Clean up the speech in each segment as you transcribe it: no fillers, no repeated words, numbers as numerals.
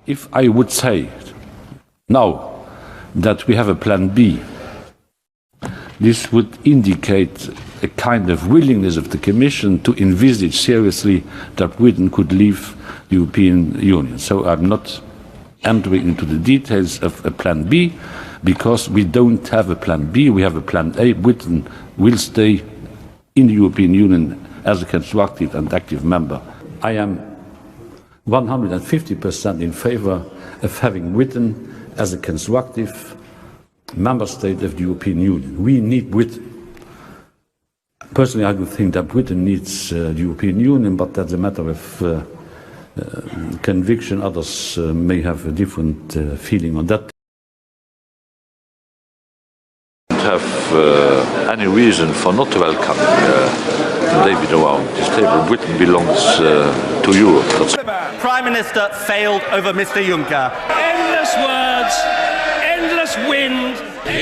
If I would say now that we have a plan B, this would indicate a kind of willingness of the Commission to envisage seriously that Britain could leave the European Union. So I'm not entering into the details of a plan B, because we don't have a plan B, we have a plan A. Britain will stay in the European Union as a constructive and active member. I am 150% in favour of having Britain as a constructive member state of the European Union. We need Britain. Personally, I don't think that Britain needs the European Union, but that's a matter of conviction. Others may have a different feeling on that. Have any reason for not welcoming David around this table. Britain belongs to Europe. Prime Minister failed over Mr. Juncker. Endless words, endless wind.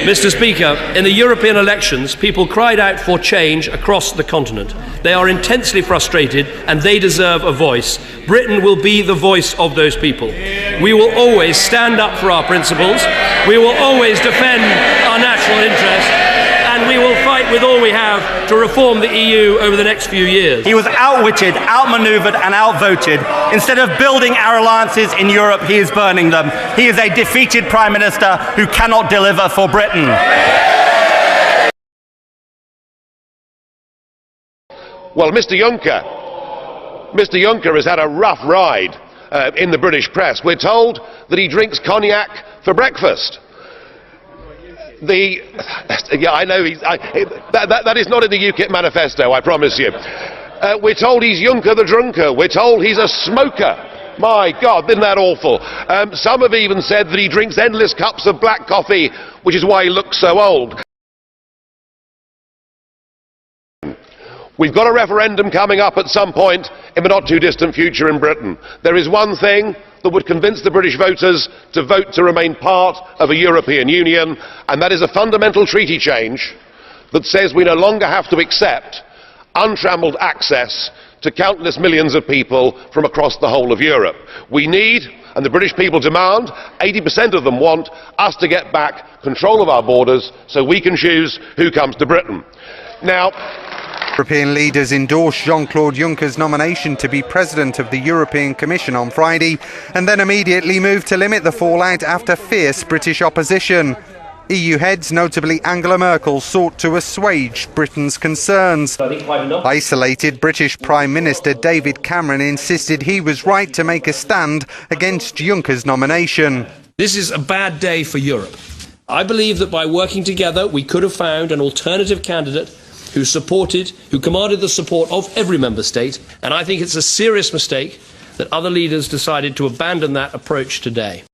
Mr. Speaker, in the European elections, people cried out for change across the continent. They are intensely frustrated and they deserve a voice. Britain will be the voice of those people. We will always stand up for our principles. We will always defend our national interests. And we will fight with all we have to reform the EU over the next few years. He was outwitted, outmanoeuvred and outvoted. Instead of building our alliances in Europe, he is burning them. He is a defeated Prime Minister who cannot deliver for Britain. Well, Mr. Juncker has had a rough ride in the British press. We're told that he drinks cognac for breakfast. Yeah, I know that is not in the UKIP manifesto, I promise you. We're told he's Juncker the drunker. We're told he's a smoker. My God, isn't that awful? Some have even said that he drinks endless cups of black coffee, which is why he looks so old. We've got a referendum coming up at some point in the not too distant future in Britain. There is one thing that would convince the British voters to vote to remain part of a European Union, and that is a fundamental treaty change that says we no longer have to accept untramelled access to countless millions of people from across the whole of Europe. We need, and the British people demand, 80% of them want us to get back control of our borders so we can choose who comes to Britain. Now, European leaders endorsed Jean-Claude Juncker's nomination to be President of the European Commission on Friday, and then immediately moved to limit the fallout after fierce British opposition. EU heads, notably Angela Merkel, sought to assuage Britain's concerns. Isolated British Prime Minister David Cameron insisted he was right to make a stand against Juncker's nomination. This is a bad day for Europe. I believe that by working together we could have found an alternative candidate who commanded the support of every member state, and I think it's a serious mistake that other leaders decided to abandon that approach today.